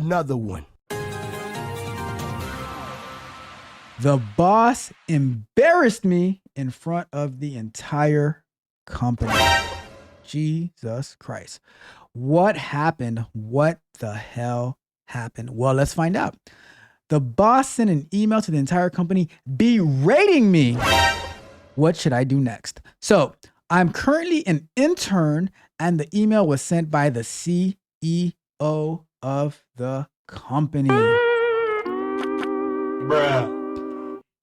another one. The boss embarrassed me in front of the entire company. Jesus Christ. What happened? What the hell happened? Well, let's find out. The boss sent an email to the entire company berating me. What should I do next? So I'm currently an intern, and the email was sent by the CEO of the company. Bruh.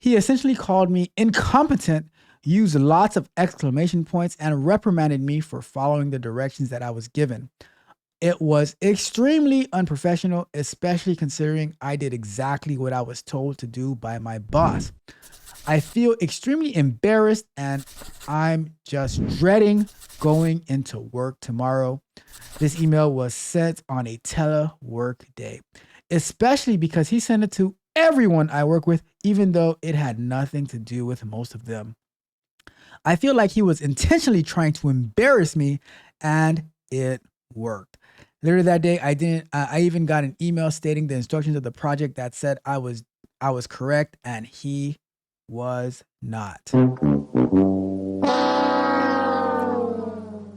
He essentially called me incompetent, used lots of exclamation points, and reprimanded me for following the directions that I was given. It was extremely unprofessional, especially considering I did exactly what I was told to do by my boss. I feel extremely embarrassed, and I'm just dreading going into work tomorrow. This email was sent on a telework day, especially because he sent it to everyone I work with, even though it had nothing to do with most of them. I feel like he was intentionally trying to embarrass me, and it worked. Later that day, I even got an email stating the instructions of the project that said I was correct, and he was not.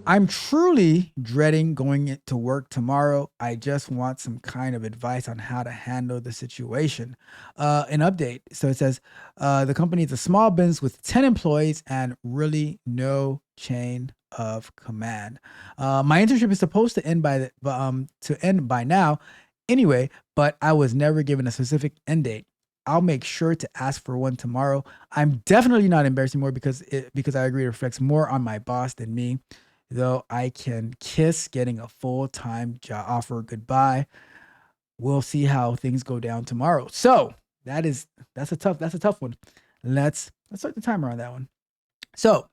I'm truly dreading going to work tomorrow. I just want some kind of advice on how to handle the situation. An update. So it says the company is a small business with 10 employees and really no chain of command. My internship is supposed to end by now anyway, but I was never given a specific end date. I'll make sure to ask for one tomorrow. I'm definitely not embarrassing more because I agree it reflects more on my boss than me. Though I can kiss getting a full-time job offer goodbye. We'll see how things go down tomorrow. So that's a tough one. Let's start the timer on that one. So,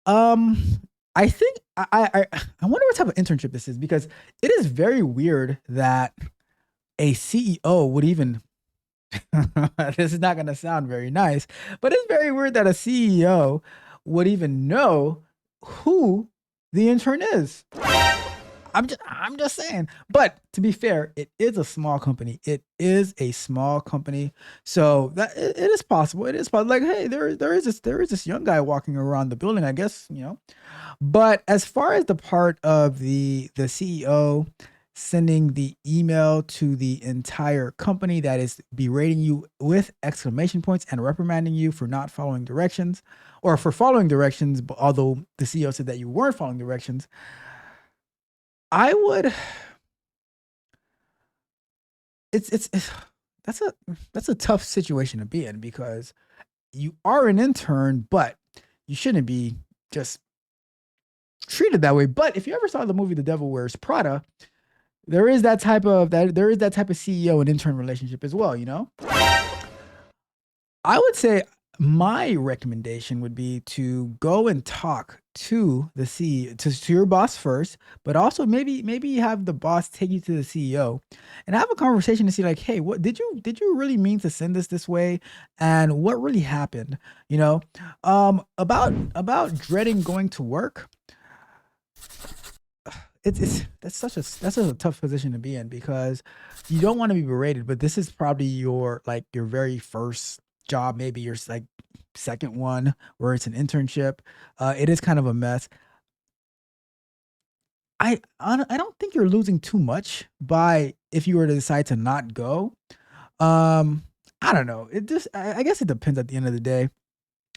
I think I wonder what type of internship this is, because it is very weird that a CEO would even. This is not going to sound very nice, but it's very weird that a CEO would even know who the intern is. I'm just saying. But to be fair, it is a small company. So that it is possible. It is possible. Like, hey, there is this young guy walking around the building, I guess, But as far as the part of the CEO sending the email to the entire company that is berating you with exclamation points and reprimanding you for not following directions, or for following directions, but although the CEO said that you weren't following directions, that's a tough situation to be in, because you are an intern, but you shouldn't be just treated that way. But if you ever saw the movie The Devil Wears Prada, there is that type of CEO and intern relationship as well, I would say my recommendation would be to go and talk to the CEO, to your boss first, but also maybe have the boss take you to the CEO and have a conversation to see, like, hey, what did you really mean to send this way, and what really happened? About dreading going to work. That's such a tough position to be in, because you don't want to be berated, but this is probably your very first job, maybe your second one where it's an internship. It is kind of a mess. I don't think you're losing too much by if you were to decide to not go. I don't know. I guess it depends at the end of the day.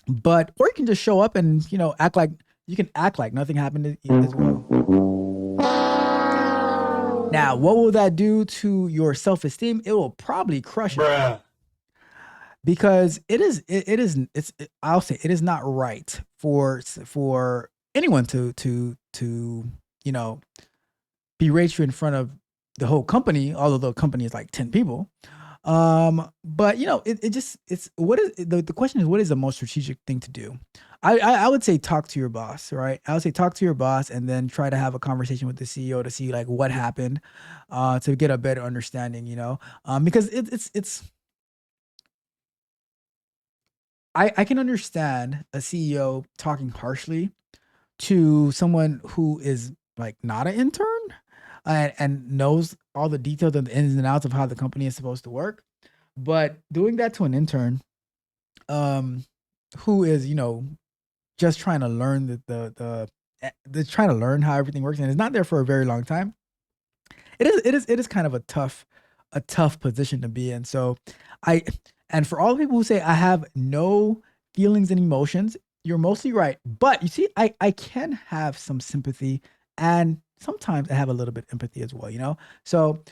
But or you can just show up and act like nothing happened as well. Now, what will that do to your self-esteem? It will probably crush it. Bruh. Because I'll say it is not right for anyone to berate you in front of the whole company, although the company is like 10 people. But it's what is the question is, what is the most strategic thing to do? I would say talk to your boss, right? I would say talk to your boss and then try to have a conversation with the CEO to see like what happened, to get a better understanding, because it's I can understand a CEO talking harshly to someone who is like not an intern. and knows all the details and the ins and outs of how the company is supposed to work. But doing that to an intern, um, who is just trying to learn the trying to learn how everything works and is not there for a very long time, it is kind of a tough position to be in. So I and for all the people who say I have no feelings and emotions, you're mostly right. But you see, I can have some sympathy and sometimes I have a little bit empathy as well. So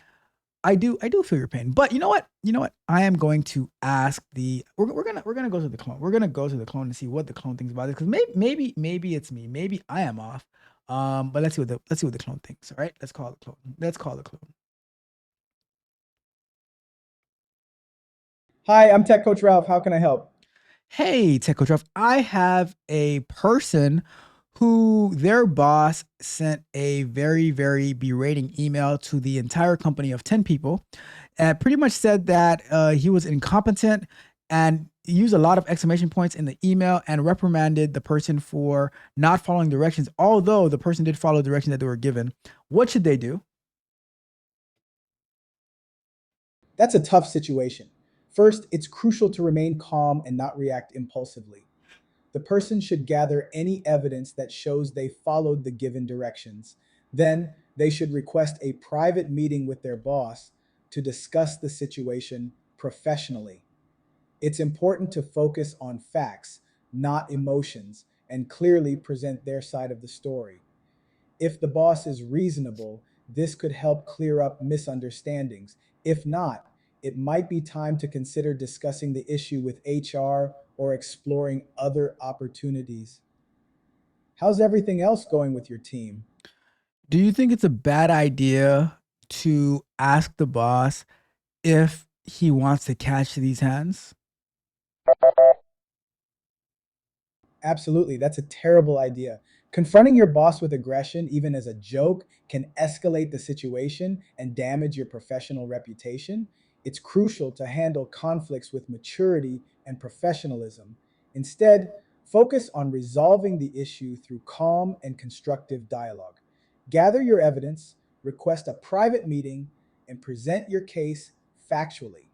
I do feel your pain. But you know what? You know what? I am going to ask the we're gonna go to the clone. We're gonna go to the clone and see what the clone thinks about it. Because maybe it's me. Maybe I am off. But let's see what the clone thinks. All right. Let's call the clone. Let's call the clone. Hi, I'm Tech Coach Ralph. How can I help? Hey, Tech Coach Ruff, I have a person who their boss sent a very, very berating email to the entire company of 10 people and pretty much said that he was incompetent and used a lot of exclamation points in the email and reprimanded the person for not following directions, although the person did follow directions that they were given. What should they do? That's a tough situation. First, it's crucial to remain calm and not react impulsively. The person should gather any evidence that shows they followed the given directions. Then, they should request a private meeting with their boss to discuss the situation professionally. It's important to focus on facts, not emotions, and clearly present their side of the story. If the boss is reasonable, this could help clear up misunderstandings. If not, it might be time to consider discussing the issue with HR or exploring other opportunities. How's everything else going with your team? Do you think it's a bad idea to ask the boss if he wants to catch these hands? Absolutely, that's a terrible idea. Confronting your boss with aggression, even as a joke, can escalate the situation and damage your professional reputation. It's crucial to handle conflicts with maturity and professionalism. Instead, focus on resolving the issue through calm and constructive dialogue. Gather your evidence, request a private meeting, and present your case factually.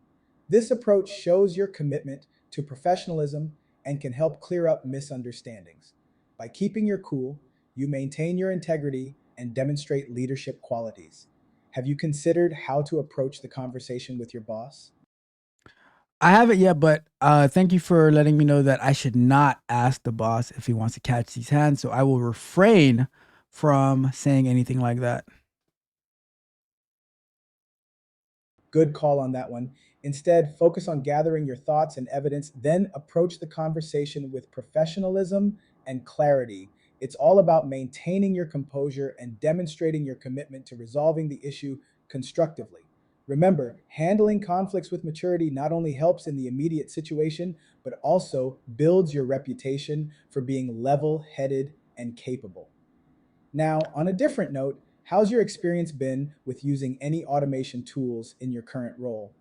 This approach shows your commitment to professionalism and can help clear up misunderstandings. By keeping your cool, you maintain your integrity and demonstrate leadership qualities. Have you considered how to approach the conversation with your boss? I haven't yet, but thank you for letting me know that I should not ask the boss if he wants to catch these hands. So I will refrain from saying anything like that. Good call on that one. Instead, focus on gathering your thoughts and evidence, then approach the conversation with professionalism and clarity. It's all about maintaining your composure and demonstrating your commitment to resolving the issue constructively. Remember, handling conflicts with maturity not only helps in the immediate situation, but also builds your reputation for being level headed and capable. Now, on a different note, how's your experience been with using any automation tools in your current role?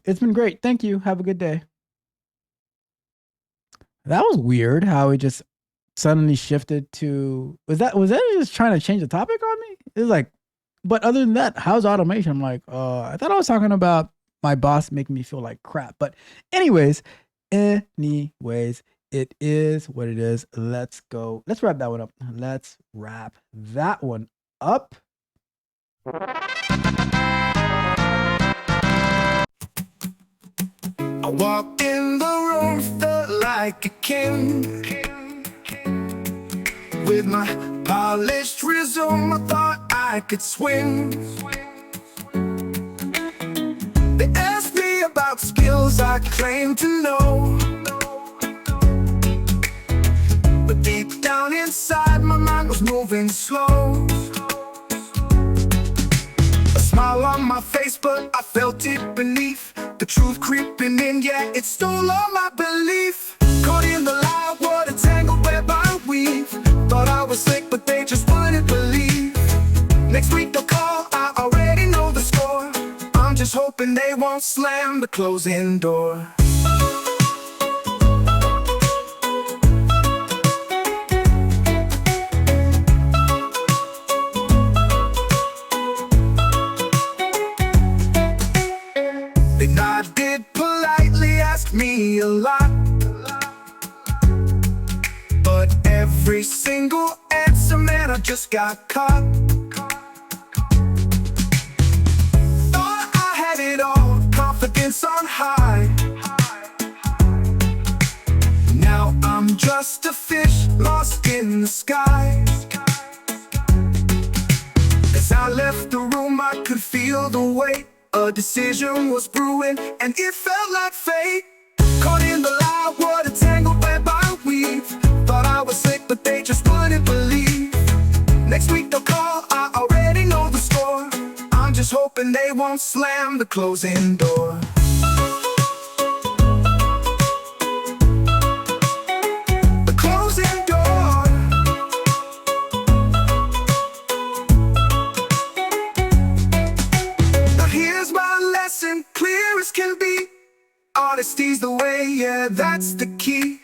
It's been great. Thank you. Have a good day. That was weird how it just suddenly shifted to was that just trying to change the topic on me? It's like, but other than that, how's automation? I'm like, I thought I was talking about my boss making me feel like crap. But anyways, it is what it is. Let's go. Let's wrap that one up. Let's wrap that one up. I walked in the room, felt like a king. With my polished resume, I thought I could swing. They asked me about skills I claim to know, but deep down inside, my mind was moving slow. A smile on my face, but I felt it beneath. The truth creeping in, yeah, it stole all my belief. Caught in the lie, what a tangled web I weave. Thought I was slick, but they just wouldn't believe. Next week they'll call, I already know the score. I'm just hoping they won't slam the closing door. just got caught. Thought I had it all, confidence on high. Now I'm just a fish lost in the sky. As I left the room, I could feel the weight. A decision was brewing, and it felt like fate. Caught in the loud, what a tangled web I weave. Thought I was sick, but they just wouldn't believe. Next week they'll call, I already know the score. I'm just hoping they won't slam the closing door. The closing door. Now here's my lesson, clear as can be. Honesty's the way, yeah, that's the key.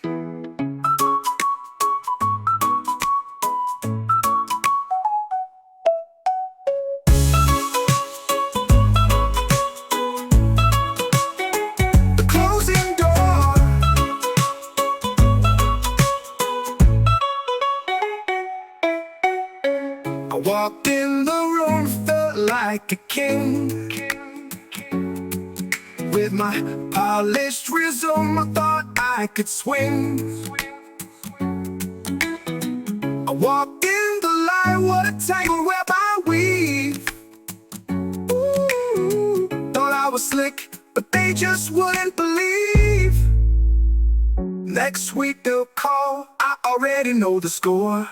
The closing door. I walked in the room, felt like a king. With my polished resume, I thought I could swing. I walk in the light, what a tangled web I weave. Ooh, thought I was slick, but they just wouldn't believe. Next week they'll call, I already know the score.